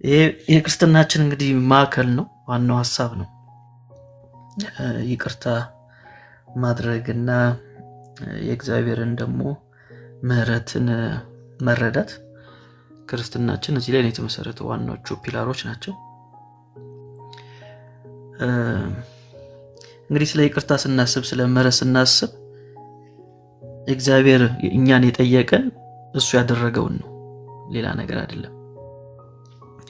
የክርስትናችን እንግዲህ ማዕከል ነው፣ ዋናው ሐሳብ ነው። ይቅርታ ማድረግና የእግዚአብሔርን ደግሞ ምህረትን መረዳት ክርስትናችን እዚህ ላይ የተመሰረተ ዋናዎቹ ፒላሮች ናቸው። እንግዲህ ስለ ይቅርታ ስናስብ፣ ስለ ምህረት ስናስብ እግዚአብሔር እኛን የጠየቀን እሱ ያደረገውን ነው፣ ሌላ ነገር አይደለም።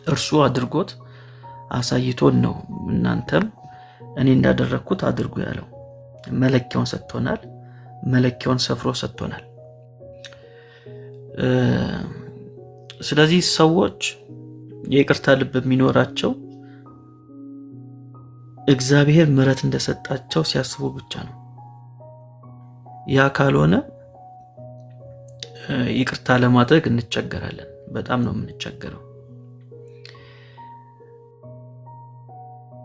እርሱ አድርጎት አሳይቶን ነው እናንተም እኔ እንዳደረኩት አድርጉ ያለው። መለኪያውን ሰጥቶናል፣ መለኪያውን ሰፍሮ ሰጥቶናል። ስለዚህ ሰዎች የይቅርታ ልብ የሚኖራቸው እግዚአብሔር ምህረት እንደሰጣቸው ሲያስቡ ብቻ ነው። ያ ካልሆነ ይቅርታ ለማድረግ እንቸገራለን። በጣም ነው የምንቸገረው።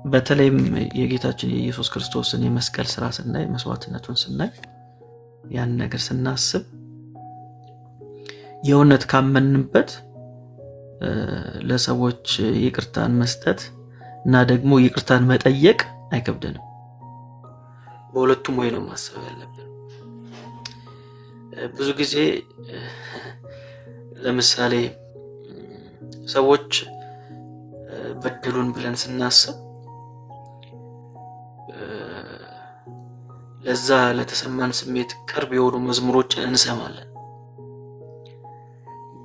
በተለይም የጌታችን የኢየሱስ ክርስቶስን የመስቀል ስራ ስናይ፣ መስዋዕትነቱን ስናይ፣ ያን ነገር ስናስብ የእውነት ካመንንበት ለሰዎች ይቅርታን መስጠት እና ደግሞ ይቅርታን መጠየቅ አይከብደንም። በሁለቱም ወይ ነው ማሰብ ያለብን። ብዙ ጊዜ ለምሳሌ ሰዎች በደሉን ብለን ስናስብ ለዛ ለተሰማን ስሜት ቅርብ የሆኑ መዝሙሮችን እንሰማለን።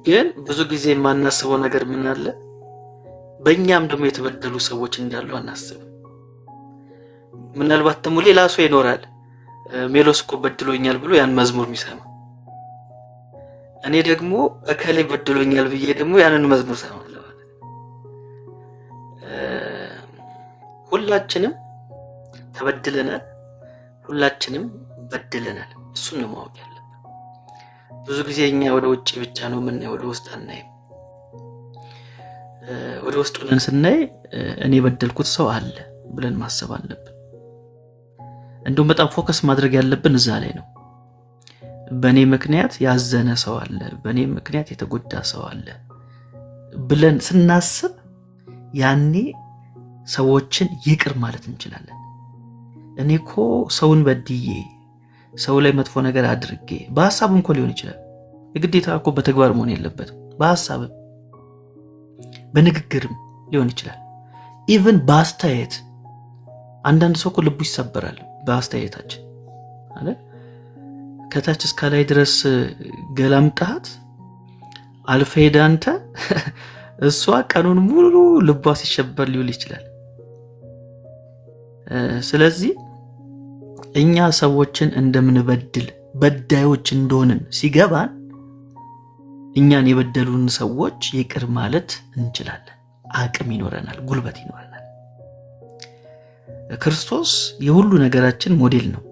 ግን ብዙ ጊዜ የማናስበው ነገር ምን አለ? በእኛም ደግሞ የተበደሉ ሰዎች እንዳሉ አናስብም። ምናልባት ደግሞ ሌላ ሰው ይኖራል ሜሎስ እኮ በድሎኛል ብሎ ያን መዝሙር የሚሰማ፣ እኔ ደግሞ እከሌ በድሎኛል ብዬ ደግሞ ያንን መዝሙር ሰማለሁ። ሁላችንም ተበድለናል፣ ሁላችንም በድለናል። እሱን ነው ማወቅ ያለብን። ብዙ ጊዜ እኛ ወደ ውጭ ብቻ ነው የምናየው፣ ወደ ውስጥ አናይም። ወደ ውስጥ ሆነን ስናይ እኔ በደልኩት ሰው አለ ብለን ማሰብ አለብን። እንደውም በጣም ፎከስ ማድረግ ያለብን እዛ ላይ ነው። በእኔ ምክንያት ያዘነ ሰው አለ፣ በእኔ ምክንያት የተጎዳ ሰው አለ ብለን ስናስብ ያኔ ሰዎችን ይቅር ማለት እንችላለን። እኔ እኮ ሰውን በድዬ ሰው ላይ መጥፎ ነገር አድርጌ፣ በሐሳብም እኮ ሊሆን ይችላል። የግዴታ እኮ በተግባር መሆን የለበትም። በሐሳብም በንግግርም ሊሆን ይችላል። ኢቭን በአስተያየት አንዳንድ ሰው እኮ ልቡ ይሰበራል በአስተያየታችን አለ። ከታች እስከ ላይ ድረስ ገላምጣት አልፈሄድ አንተ እሷ ቀኑን ሙሉ ልቧ ሲሸበር ሊውል ይችላል። ስለዚህ እኛ ሰዎችን እንደምንበድል በዳዮች እንደሆንን ሲገባን እኛን የበደሉን ሰዎች ይቅር ማለት እንችላለን። አቅም ይኖረናል፣ ጉልበት ይኖረናል። ክርስቶስ የሁሉ ነገራችን ሞዴል ነው።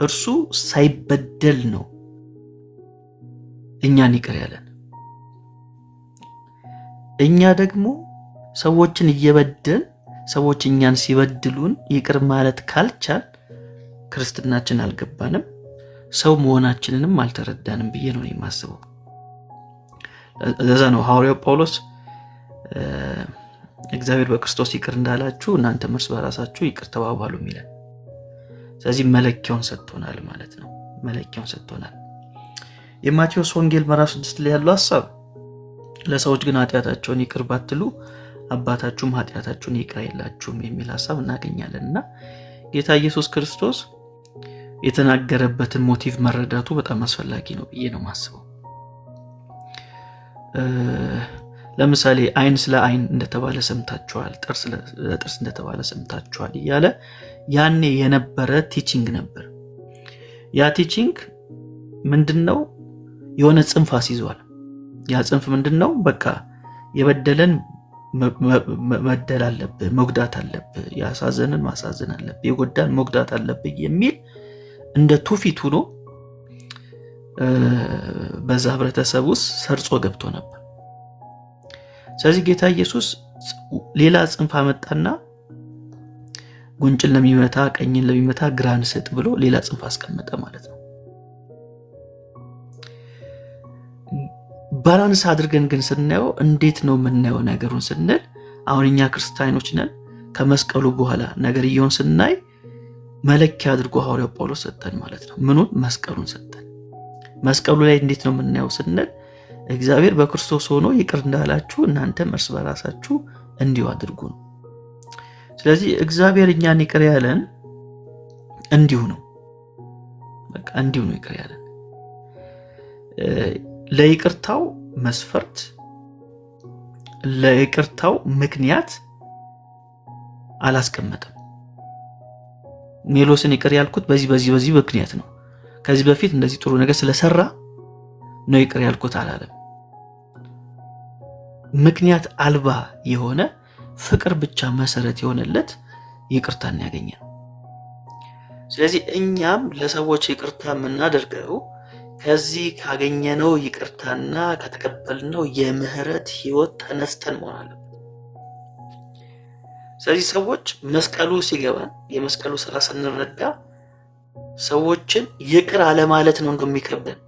እርሱ ሳይበደል ነው እኛን ይቅር ያለን። እኛ ደግሞ ሰዎችን እየበደል ሰዎች እኛን ሲበድሉን ይቅር ማለት ካልቻል ክርስትናችን አልገባንም፣ ሰው መሆናችንንም አልተረዳንም ብዬ ነው የማስበው። ለዛ ነው ሐዋርያው ጳውሎስ እግዚአብሔር በክርስቶስ ይቅር እንዳላችሁ እናንተም እርስ በራሳችሁ ይቅር ተባባሉ የሚለን። ስለዚህ መለኪያውን ሰጥቶናል ማለት ነው። መለኪያውን ሰጥቶናል። የማቴዎስ ወንጌል ምዕራፍ 6 ላይ ያለው ሐሳብ ለሰዎች ግን ኃጢአታቸውን ይቅር ባትሉ አባታችሁም ኃጢአታችሁን ይቅር አይላችሁም የሚል ሐሳብ እናገኛለንና ጌታ ኢየሱስ ክርስቶስ የተናገረበትን ሞቲቭ መረዳቱ በጣም አስፈላጊ ነው ብዬ ነው ማስበው። ለምሳሌ አይን ስለ አይን እንደተባለ ሰምታችኋል፣ ጥርስ ለጥርስ እንደተባለ ሰምታችኋል እያለ ያኔ የነበረ ቲቺንግ ነበር። ያ ቲቺንግ ምንድነው? የሆነ ጽንፍ አስይዟል። ያ ጽንፍ ምንድነው? በቃ የበደለን መበደል አለብህ፣ መጉዳት አለብህ፣ ያሳዘንን ማሳዘን አለብህ፣ የጎዳን መጉዳት አለብህ የሚል እንደ ትውፊት ሆኖ በዛ ህብረተሰብ ውስጥ ሰርጾ ገብቶ ነበር። ስለዚህ ጌታ ኢየሱስ ሌላ ጽንፍ አመጣና ጉንጭን ለሚመታ ቀኝን ለሚመታ ግራን ስጥ ብሎ ሌላ ጽንፍ አስቀመጠ ማለት ነው። ባላንስ አድርገን ግን ስናየው እንዴት ነው የምናየው ነገሩን ስንል አሁን እኛ ክርስቲያኖች ነን። ከመስቀሉ በኋላ ነገርየውን ስናይ መለኪያ አድርጎ ሐዋርያው ጳውሎስ ሰጠን ማለት ነው። ምኑን? መስቀሉን ሰጠን። መስቀሉ ላይ እንዴት ነው የምናየው ስንል እግዚአብሔር በክርስቶስ ሆኖ ይቅር እንዳላችሁ እናንተም እርስ በራሳችሁ እንዲሁ አድርጉ ነው። ስለዚህ እግዚአብሔር እኛን ይቅር ያለን እንዲሁ ነው። በቃ እንዲሁ ነው ይቅር ያለን። ለይቅርታው መስፈርት፣ ለይቅርታው ምክንያት አላስቀመጠም። ሜሎስን ይቅር ያልኩት በዚህ ምክንያት ነው፣ ከዚህ በፊት እንደዚህ ጥሩ ነገር ስለሰራ ነው ይቅር ያልኩት አላለም። ምክንያት አልባ የሆነ ፍቅር ብቻ መሰረት የሆነለት ይቅርታን ያገኘነው። ስለዚህ እኛም ለሰዎች ይቅርታ የምናደርገው ከዚህ ካገኘነው ይቅርታና ከተቀበልነው የምህረት ህይወት ተነስተን መሆን አለበት። ስለዚህ ሰዎች መስቀሉ ሲገባን የመስቀሉ ስራ ስንረዳ ሰዎችን ይቅር አለማለት ነው እንደሚከብደን፣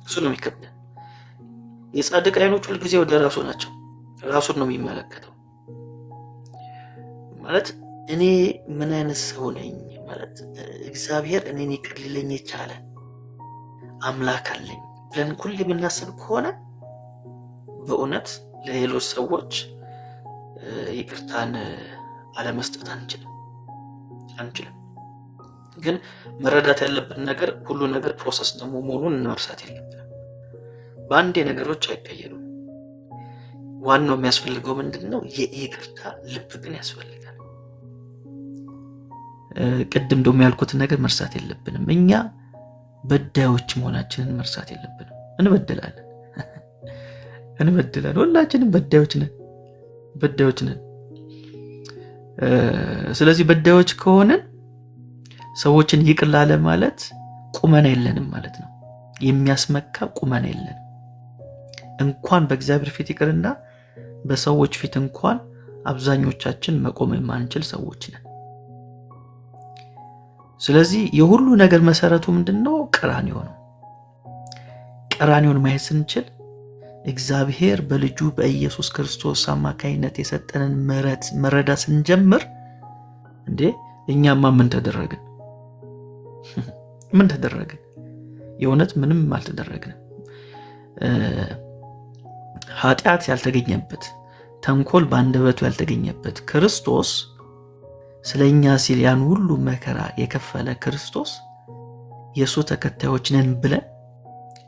እሱ ነው የሚከብደን። የጻድቅ አይኖች ሁል ጊዜ ወደ ራሱ ናቸው፣ ራሱን ነው የሚመለከተው። ማለት እኔ ምን አይነት ሰው ነኝ ማለት እግዚአብሔር እኔን ይቅር ሊለኝ የቻለ አምላክ አለኝ ብለን ሁሌ የምናስብ ከሆነ በእውነት ለሌሎች ሰዎች ይቅርታን አለመስጠት አንችልም። ግን መረዳት ያለብን ነገር ሁሉ ነገር ፕሮሰስ ደግሞ መሆኑን መርሳት የለብንም። በአንዴ ነገሮች አይቀየሩም። ዋናው የሚያስፈልገው ምንድነው? የይቅርታ ልብ ግን ያስፈልጋል። ቅድም ደግሞ ያልኩትን ነገር መርሳት የለብንም። እኛ በዳዮች መሆናችንን መርሳት የለብንም። እንበድላለን። ሁላችንም በዳዮች ነን። ስለዚህ በዳዮች ከሆነን ሰዎችን ይቅር ላለ ማለት ቁመና የለንም ማለት ነው። የሚያስመካ ቁመና የለንም። እንኳን በእግዚአብሔር ፊት ይቅርና በሰዎች ፊት እንኳን አብዛኞቻችን መቆም የማንችል ሰዎች ነን። ስለዚህ የሁሉ ነገር መሰረቱ ምንድነው? ቀራንዮ ነው። ቀራንዮን ማየት ስንችል እግዚአብሔር በልጁ በኢየሱስ ክርስቶስ አማካይነት የሰጠንን ምሕረት መረዳት ስንጀምር እንዴ እኛማ ምን ተደረግን? የእውነት ምንም አልተደረግንም። ኃጢአት ያልተገኘበት፣ ተንኮል በአንደበቱ ያልተገኘበት ክርስቶስ ስለኛ ሲል ያን ሁሉ መከራ የከፈለ ክርስቶስ የሱ ተከታዮች ነን ብለን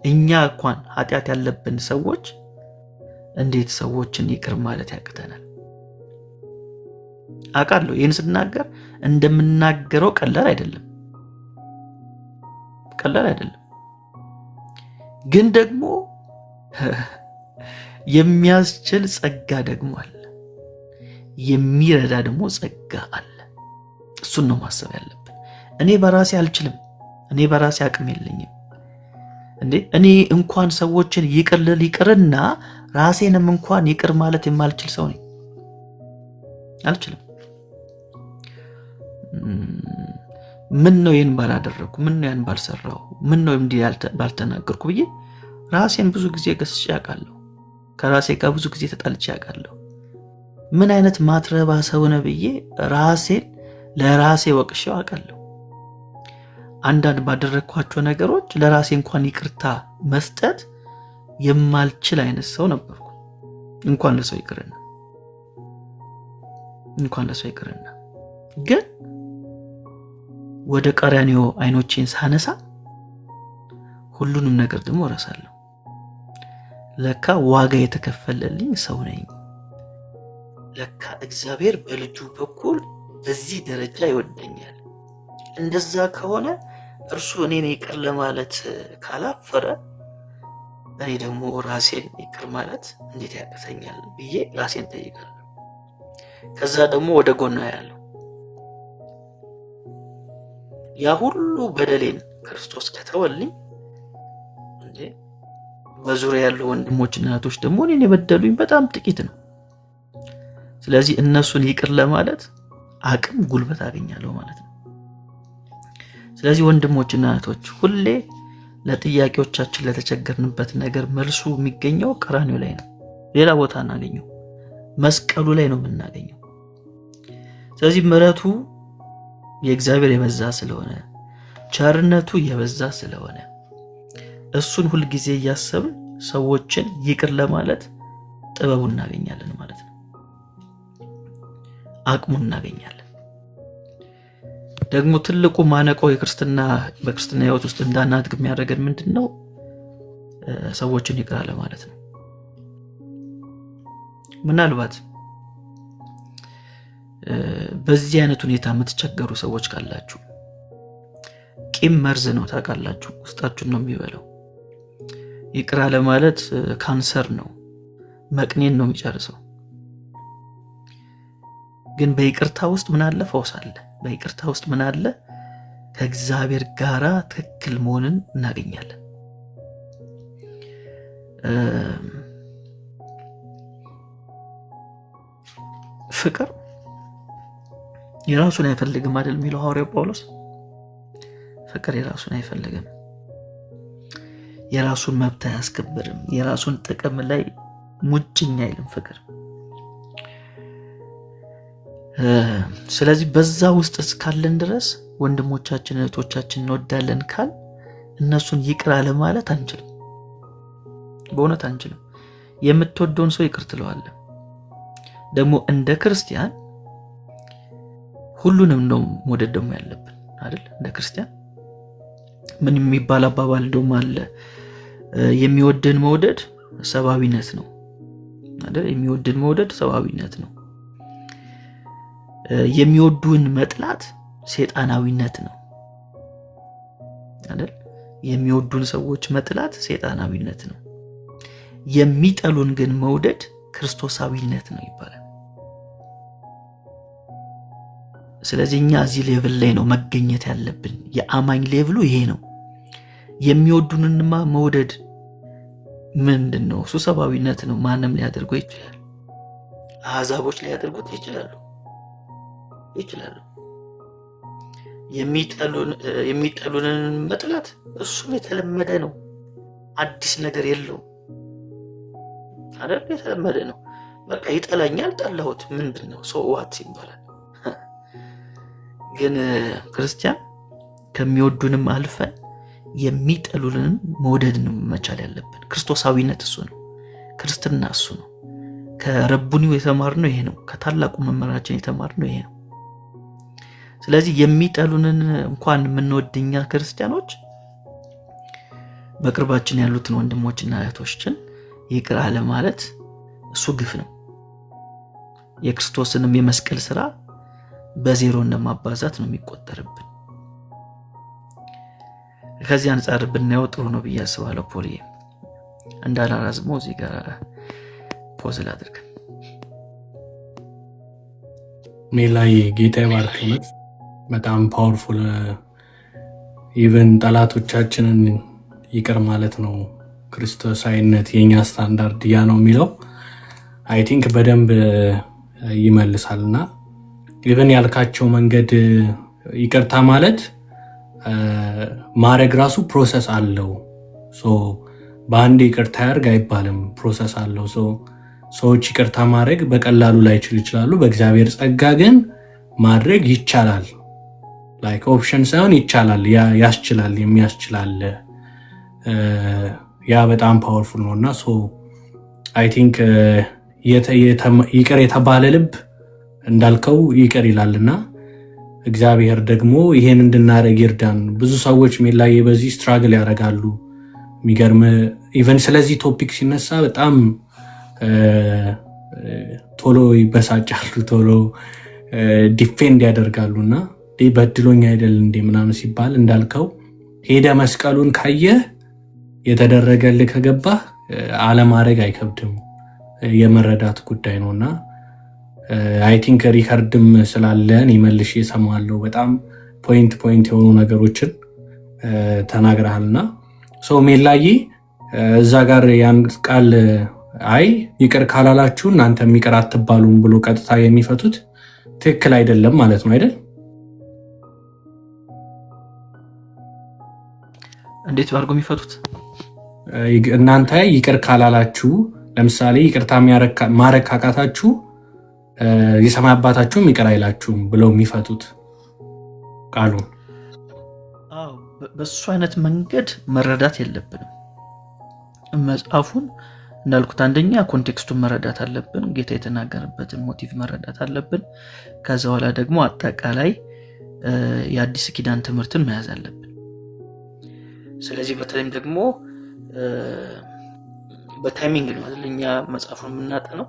እኛ እንኳን ኃጢአት ያለብን ሰዎች እንዴት ሰዎችን ይቅር ማለት ያቅተናል? አውቃለሁ ይህን ስናገር እንደምናገረው ቀላል አይደለም። ግን ደግሞ የሚያስችል ጸጋ ደግሞ አለ፣ የሚረዳ ደግሞ ጸጋ አለ። እሱን ነው ማሰብ ያለብን። እኔ በራሴ አልችልም፣ እኔ በራሴ አቅም የለኝም። እኔ እንኳን ሰዎችን ይቅርና ራሴንም እንኳን ይቅር ማለት የማልችል ሰው ነኝ። አልችልም። ምን ነው ይህን ባላደረኩ፣ ምን ነው ያን ባልሰራው፣ ምን ነው እንዲህ ባልተናገርኩ ብዬ ራሴን ብዙ ጊዜ ገስጬ አውቃለሁ። ከራሴ ጋር ብዙ ጊዜ ተጣልቼ አውቃለሁ። ምን አይነት ማትረባ ሰው ነህ ብዬ ራሴን ለራሴ ወቅሼው አውቃለሁ። አንዳንድ ባደረኳቸው ነገሮች ለራሴ እንኳን ይቅርታ መስጠት የማልችል አይነት ሰው ነበርኩ። እንኳን ለሰው ይቅርና ግን ወደ ቀራንዮ አይኖቼን ሳነሳ ሁሉንም ነገር ደግሞ እረሳለሁ። ለካ ዋጋ የተከፈለልኝ ሰው ነኝ። ለካ እግዚአብሔር በልጁ በኩል በዚህ ደረጃ ይወደኛል። እንደዛ ከሆነ እርሱ እኔን ይቅር ለማለት ካላፈረ እኔ ደግሞ ራሴን ይቅር ማለት እንዴት ያቅተኛል ብዬ ራሴን ጠይቃለሁ። ከዛ ደግሞ ወደ ጎና ያለው ያ ሁሉ በደሌን ክርስቶስ ከተወልኝ እንዴ በዙሪያ ያሉ ወንድሞችና እህቶች ደግሞ እኔን የበደሉኝ በጣም ጥቂት ነው። ስለዚህ እነሱን ይቅር ለማለት አቅም ጉልበት አገኛለሁ ማለት ነው። ስለዚህ ወንድሞችና እህቶች ሁሌ ለጥያቄዎቻችን ለተቸገርንበት ነገር መልሱ የሚገኘው ቀራንዮ ላይ ነው። ሌላ ቦታ እናገኘው፣ መስቀሉ ላይ ነው የምናገኘው። ስለዚህ ምሕረቱ የእግዚአብሔር የበዛ ስለሆነ ቸርነቱ የበዛ ስለሆነ እሱን ሁል ጊዜ እያሰብን ሰዎችን ይቅር ለማለት ጥበቡን እናገኛለን ማለት ነው። አቅሙን እናገኛለን። ደግሞ ትልቁ ማነቆ በክርስትና ሕይወት ውስጥ እንዳናድግ የሚያደርገን ምንድነው? ሰዎችን ይቅር አለ ማለት ነው። ምናልባት በዚህ አይነት ሁኔታ የምትቸገሩ ሰዎች ካላችሁ ቂም መርዝ ነው ታውቃላችሁ፣ ውስጣችሁን ነው የሚበላው። ይቅር አለ ማለት ካንሰር ነው፣ መቅኔን ነው የሚጨርሰው። ግን በይቅርታ ውስጥ ምን አለ? ፈውስ አለ። በይቅርታ ውስጥ ምን አለ? ከእግዚአብሔር ጋራ ትክክል መሆንን እናገኛለን። ፍቅር የራሱን አይፈልግም አይደል የሚለው ሐዋርያው ጳውሎስ። ፍቅር የራሱን አይፈልግም፣ የራሱን መብት አያስከብርም፣ የራሱን ጥቅም ላይ ሙጭኝ አይልም ፍቅር። ስለዚህ በዛ ውስጥ እስካለን ድረስ ወንድሞቻችን እህቶቻችን እንወዳለን ካል እነሱን ይቅር አለ ማለት አንችልም። በእውነት አንችልም። የምትወደውን ሰው ይቅር ትለዋለህ። ደግሞ እንደ ክርስቲያን ሁሉንም ነው መውደድ ደግሞ ያለብን አይደል? እንደ ክርስቲያን ምን የሚባል አባባል ደግሞ አለ? የሚወደን መውደድ ሰብአዊነት ነው አይደል? የሚወደን መውደድ ሰብአዊነት ነው። የሚወዱን መጥላት ሰይጣናዊነት ነው አይደል? የሚወዱን ሰዎች መጥላት ሰይጣናዊነት ነው። የሚጠሉን ግን መውደድ ክርስቶሳዊነት ነው ይባላል። ስለዚህ እኛ እዚህ ሌቭል ላይ ነው መገኘት ያለብን። የአማኝ ሌቭሉ ይሄ ነው። የሚወዱንንማ መውደድ ምንድነው? እሱ ሰብአዊነት ነው። ማንም ሊያደርገው ይችላል። አሕዛቦች ሊያደርጉት ይችላሉ። የሚጠሉንን መጥላት እሱም የተለመደ ነው። አዲስ ነገር የለውም አይደል? የተለመደ ነው። በቃ ይጠላኛል፣ ጠላሁት፣ ምንድነው ሰው ዋት ይባላል። ግን ክርስቲያን ከሚወዱንም አልፈን የሚጠሉንን መውደድ ነው መቻል ያለብን። ክርስቶሳዊነት እሱ ነው። ክርስትና እሱ ነው። ከረቡኒው የተማርነው ይሄ ነው። ከታላቁ መምህራችን የተማርነው ይሄ ነው። ስለዚህ የሚጠሉንን እንኳን የምንወድኛ ክርስቲያኖች በቅርባችን ያሉትን ወንድሞችና እህቶችን ይቅር አለ ማለት እሱ ግፍ ነው። የክርስቶስንም የመስቀል ስራ በዜሮ እንደማባዛት ነው የሚቆጠርብን። ከዚህ አንጻር ብናየው ጥሩ ነው ብዬ አስባለሁ። ፖሊ እንዳላራዝመው እዚህ ጋር ፖዝ ላድርግ። ሜላይ ጌታ ይባርክነት። በጣም ፓወርፉል ኢቨን ጠላቶቻችንን ይቅር ማለት ነው ክርስቶሳዊነት የኛ ስታንዳርድ ያ ነው የሚለው አይ ቲንክ በደንብ ይመልሳልና ኢቨን ያልካቸው መንገድ ይቅርታ ማለት ማድረግ ራሱ ፕሮሰስ አለው። በአንድ ይቅርታ ያርግ አይባልም፣ ፕሮሰስ አለው። ሰዎች ይቅርታ ማድረግ በቀላሉ ላይችሉ ይችላሉ። በእግዚአብሔር ጸጋ ግን ማድረግ ይቻላል። ላይክ ኦፕሽን ሳይሆን ይቻላል፣ ያስችላል፣ የሚያስችላል። ያ በጣም ፓወርፉል ነውና አይ ቲንክ ይቅር የተባለ ልብ እንዳልከው ይቅር ይላልና እግዚአብሔር ደግሞ ይሄን እንድናደርግ ይርዳን። ብዙ ሰዎች ሜላይ በዚህ ስትራግል ያደርጋሉ። የሚገርም ኢቨን ስለዚህ ቶፒክ ሲነሳ በጣም ቶሎ ይበሳጫሉ፣ ቶሎ ዲፌንድ ያደርጋሉና በድሎኝ አይደል እንዴ ምናምን ሲባል እንዳልከው ሄደ መስቀሉን ካየህ የተደረገልህ ከገባህ አለማድረግ አይከብድም። የመረዳት ጉዳይ ነውና አይ ቲንክ ሪከርድም ስላለን ይመልሽ እሰማለሁ። በጣም ፖይንት የሆኑ ነገሮችን ተናግረሃልና ሜላይ እዛ ጋር ያን ቃል አይ ይቅር ካላላችሁ እናንተ ይቅር አትባሉም ብሎ ቀጥታ የሚፈቱት ትክክል አይደለም ማለት ነው አይደል? እንዴት ባርጎ የሚፈቱት? እናንተ ይቅር ካላላችሁ ለምሳሌ ይቅርታ ማረግ ካቃታችሁ የሰማይ አባታችሁም ይቅር አይላችሁም ብለው የሚፈቱት ቃሉ። በሱ አይነት መንገድ መረዳት የለብንም መጽሐፉን። እንዳልኩት አንደኛ ኮንቴክስቱን መረዳት አለብን፣ ጌታ የተናገረበትን ሞቲቭ መረዳት አለብን። ከዛ በኋላ ደግሞ አጠቃላይ የአዲስ ኪዳን ትምህርትን መያዝ አለብን። ስለዚህ በተለይም ደግሞ በታይሚንግ ነው አይደል እኛ መጽሐፉን የምናጠነው።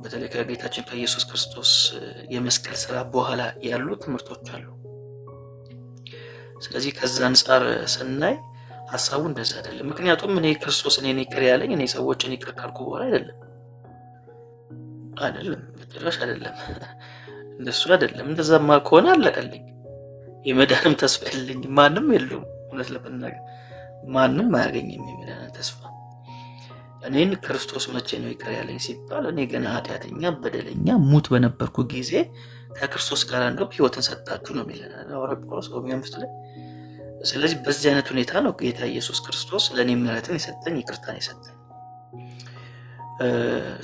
በተለይ ከጌታችን ከኢየሱስ ክርስቶስ የመስቀል ስራ በኋላ ያሉ ትምህርቶች አሉ። ስለዚህ ከዛ አንጻር ስናይ ሐሳቡ እንደዛ አይደለም። ምክንያቱም እኔ ክርስቶስ እኔን ይቅር ያለኝ እኔ ሰዎችን ይቅር ካልኩ በኋላ አይደለም በጭራሽ አይደለም። እንደሱ አይደለም። እንደዛማ ከሆነ አለቀልኝ፣ የመዳንም ተስፋ የለኝ፣ ማንም የለውም። እውነት ለመናገር ማንም አያገኝም የመዳንን ተስፋ። እኔን ክርስቶስ መቼ ነው ይቅር ያለኝ ሲባል እኔ ገና ኃጢአተኛ በደለኛ ሙት በነበርኩ ጊዜ ከክርስቶስ ጋር እንደው ሕይወትን ሰጣችሁ ነው የሚለን ሐዋርያው ጳውሎስ ሮሜ 5 ላይ። ስለዚህ በዚህ አይነት ሁኔታ ነው ጌታ ኢየሱስ ክርስቶስ ለእኔ ምሕረትን የሰጠኝ ይቅርታን የሰጠኝ።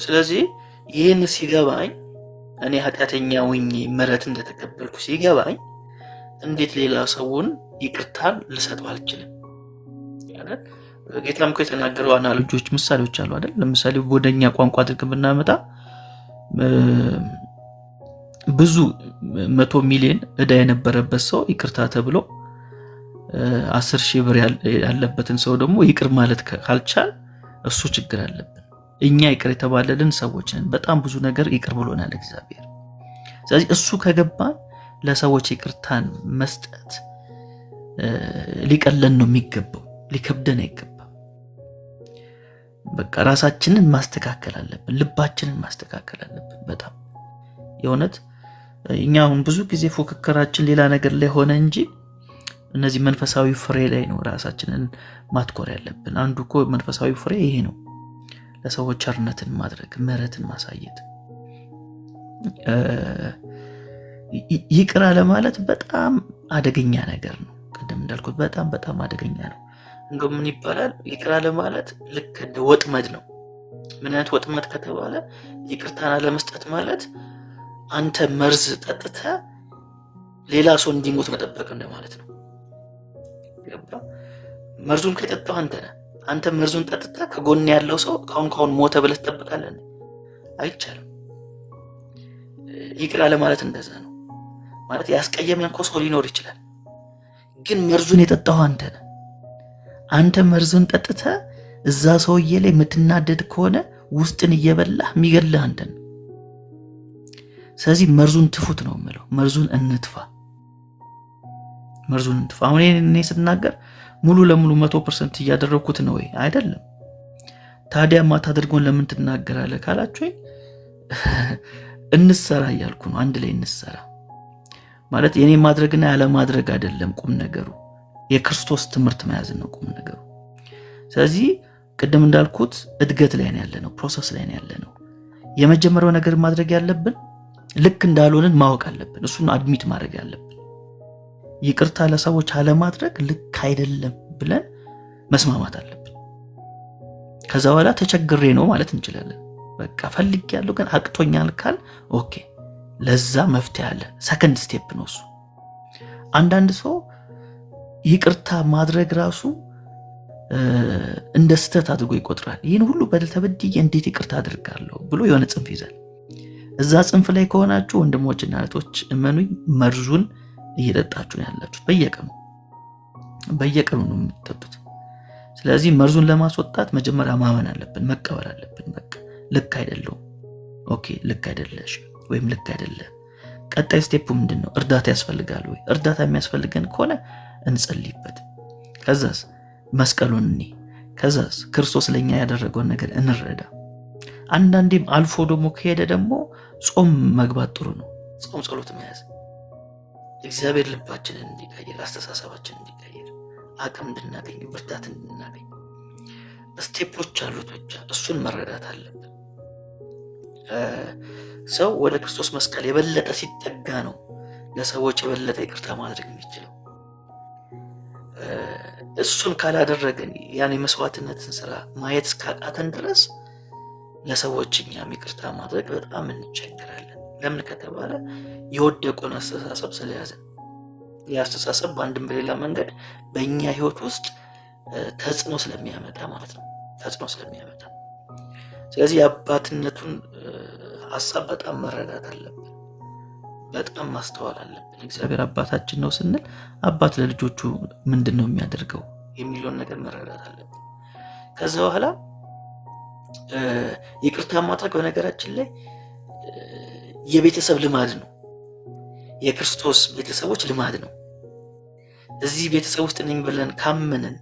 ስለዚህ ይህን ሲገባኝ እኔ ኃጢአተኛ ሆኜ ምሕረት እንደተቀበልኩ ሲገባኝ እንዴት ሌላ ሰውን ይቅርታን ልሰጠው አልችልም? ጌታም እኮ የተናገረው አናሎጂዎች ምሳሌዎች አሉ አይደል? ለምሳሌ ወደኛ ቋንቋ አድርገን ብናመጣ ብዙ 100 ሚሊዮን ዕዳ የነበረበት ሰው ይቅርታ ተብሎ 10,000 ብር ያለበትን ሰው ደግሞ ይቅር ማለት ካልቻል እሱ ችግር አለብን። እኛ ይቅር የተባለልን ሰዎች ነን። በጣም ብዙ ነገር ይቅር ብሎናል እግዚአብሔር። ስለዚህ እሱ ከገባን ለሰዎች ይቅርታን መስጠት ሊቀለን ነው የሚገባው፣ ሊከብደን አይገባም። በቃ ራሳችንን ማስተካከል አለብን፣ ልባችንን ማስተካከል አለብን። በጣም የእውነት እኛ አሁን ብዙ ጊዜ ፉክክራችን ሌላ ነገር ላይ ሆነ እንጂ እነዚህ መንፈሳዊ ፍሬ ላይ ነው ራሳችንን ማትኮር ያለብን። አንዱ እኮ መንፈሳዊ ፍሬ ይሄ ነው፣ ለሰዎች ቸርነትን ማድረግ፣ ምሕረትን ማሳየት። ይቅር አለማለት በጣም አደገኛ ነገር ነው። ቀደም እንዳልኩት በጣም በጣም አደገኛ ነው። እንደው ምን ይባላል? ይቅር አለማለት ልክ እንደ ወጥመድ ነው። ምን አይነት ወጥመድ ከተባለ ይቅርታን አለመስጠት ማለት አንተ መርዝ ጠጥተ ሌላ ሰው እንዲሞት መጠበቅ እንደማለት ነው። መርዙን ከጠጣው አንተ መርዙን ጠጥተ ከጎን ያለው ሰው ካሁን ሞተ ብለህ ትጠብቃለህ? አይቻልም። ይቅር አለማለት እንደዛ ነው ማለት። ያስቀየመን እኮ ሰው ሊኖር ይችላል፣ ግን መርዙን የጠጣው አንተ መርዙን ጠጥተ እዛ ሰውዬ ላይ የምትናደድ ከሆነ ውስጥን እየበላህ የሚገልህ አንተን። ስለዚህ መርዙን ትፉት ነው የምለው። መርዙን እንጥፋ። አሁን እኔ ስናገር ሙሉ ለሙሉ 100% እያደረኩት ነው ወይ? አይደለም። ታዲያ ማታደርጎን ለምን ትናገራለህ ካላችሁኝ እንሰራ እያልኩ ነው። አንድ ላይ እንሰራ ማለት የኔ ማድረግና ያለ ማድረግ አይደለም ቁም ነገሩ፣ የክርስቶስ ትምህርት መያዝ ነው ቁም ነገሩ። ስለዚህ ቅድም እንዳልኩት እድገት ላይ ነው ያለነው፣ ፕሮሰስ ላይ ነው ያለነው። የመጀመሪያው ነገር ማድረግ ያለብን ልክ እንዳልሆንን ማወቅ አለብን። እሱን አድሚት ማድረግ ያለብን። ይቅርታ ለሰዎች አለማድረግ ልክ አይደለም ብለን መስማማት አለብን። ከዛ በኋላ ተቸግሬ ነው ማለት እንችላለን። በቃ ፈልጌያለሁ ግን አቅቶኛል ካል ኦኬ፣ ለዛ መፍትሄ አለ። ሰከንድ ስቴፕ ነው እሱ። አንዳንድ ሰው ይቅርታ ማድረግ ራሱ እንደ ስተት አድርጎ ይቆጥራል። ይህን ሁሉ በደል ተበድዬ እንዴት ይቅርታ አድርጋለሁ ብሎ የሆነ ጽንፍ ይዛል። እዛ ጽንፍ ላይ ከሆናችሁ ወንድሞችና እህቶች እመኑኝ፣ መርዙን እየጠጣችሁ ነው ያላችሁት። በየቀኑ ነው የምትጠጡት። ስለዚህ መርዙን ለማስወጣት መጀመሪያ ማመን አለብን፣ መቀበል አለብን። በቃ ልክ አይደለም፣ ኦኬ ልክ አይደለሽ ወይም ልክ አይደለ። ቀጣይ ስቴፑ ምንድነው? እርዳታ ያስፈልጋል ወይ? እርዳታ የሚያስፈልገን ከሆነ እንጸልይበት። ከዛስ መስቀሉን እኔ ከዛስ ክርስቶስ ለኛ ያደረገውን ነገር እንረዳ። አንዳንዴም አልፎ ደግሞ ከሄደ ደግሞ ጾም መግባት ጥሩ ነው። ጾም ጸሎት መያዝ እግዚአብሔር ልባችንን እንዲቀይር፣ አስተሳሰባችንን እንዲቀይር፣ አቅም እንድናገኝ፣ ብርታት እንድናገኝ ስቴፖች አሉት። ብቻ እሱን መረዳት አለብን። ሰው ወደ ክርስቶስ መስቀል የበለጠ ሲጠጋ ነው ለሰዎች የበለጠ ይቅርታ ማድረግ የሚችለው። እሱን ካላደረግን ያን የመስዋዕትነትን ስራ ማየት እስካቃተን ድረስ ለሰዎች እኛም ይቅርታ ማድረግ በጣም እንቸገራለን። ለምን ከተባለ የወደቁን አስተሳሰብ ስለያዘን፣ የአስተሳሰብ በአንድም በሌላ መንገድ በእኛ ህይወት ውስጥ ተጽዕኖ ስለሚያመጣ ማለት ነው። ተጽዕኖ ስለሚያመጣ ስለዚህ የአባትነቱን ሀሳብ በጣም መረዳት አለብን፣ በጣም ማስተዋል አለብን። እግዚአብሔር አባታችን ነው ስንል አባት ለልጆቹ ምንድን ነው የሚያደርገው የሚለውን ነገር መረዳት አለብን። ከዛ በኋላ ይቅርታ ማድረግ በነገራችን ላይ የቤተሰብ ልማድ ነው። የክርስቶስ ቤተሰቦች ልማድ ነው። እዚህ ቤተሰብ ውስጥ ነኝ ብለን ካመንን፣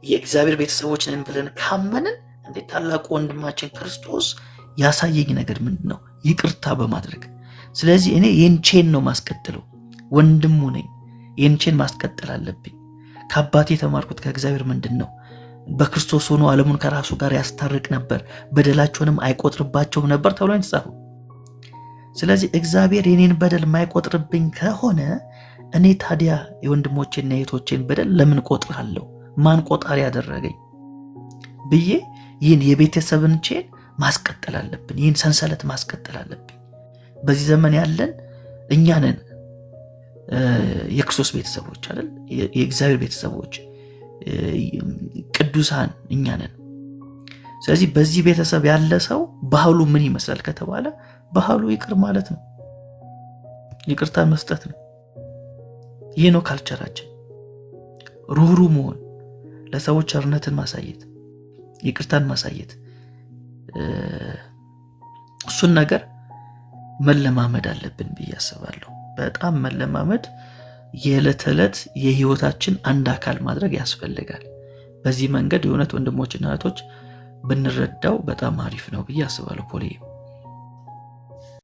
የእግዚአብሔር ቤተሰቦች ነን ብለን ካመንን እንዴት ታላቁ ወንድማችን ክርስቶስ ያሳየኝ ነገር ምንድን ነው? ይቅርታ በማድረግ ስለዚህ እኔ ይህን ቼን ነው ማስቀጥለው። ወንድሙ ነኝ፣ ይህን ቼን ማስቀጠል አለብኝ። ከአባቴ የተማርኩት ከእግዚአብሔር ምንድን ነው? በክርስቶስ ሆኖ ዓለሙን ከራሱ ጋር ያስታርቅ ነበር፣ በደላቸውንም አይቆጥርባቸውም ነበር ተብሎ የተጻፈው። ስለዚህ እግዚአብሔር የኔን በደል የማይቆጥርብኝ ከሆነ እኔ ታዲያ የወንድሞቼና የእህቶቼን በደል ለምን ቆጥራለሁ? ማን ቆጣሪ ያደረገኝ ብዬ ይህን የቤተሰብን ቼን ማስቀጠል አለብን። ይህን ሰንሰለት ማስቀጠል አለብን። በዚህ ዘመን ያለን እኛ ነን የክርስቶስ ቤተሰቦች አይደል? የእግዚአብሔር ቤተሰቦች ቅዱሳን እኛ ነን። ስለዚህ በዚህ ቤተሰብ ያለ ሰው ባህሉ ምን ይመስላል ከተባለ ባህሉ ይቅር ማለት ነው፣ ይቅርታን መስጠት ነው። ይህ ነው ካልቸራችን። ሩህሩህ መሆን፣ ለሰዎች ቸርነትን ማሳየት፣ ይቅርታን ማሳየት፣ እሱን ነገር መለማመድ አለብን ብዬ አስባለሁ። በጣም መለማመድ፣ የዕለት ተዕለት የህይወታችን አንድ አካል ማድረግ ያስፈልጋል። በዚህ መንገድ የእውነት ወንድሞችና እህቶች ብንረዳው በጣም አሪፍ ነው ብዬ አስባለሁ። ፖሊ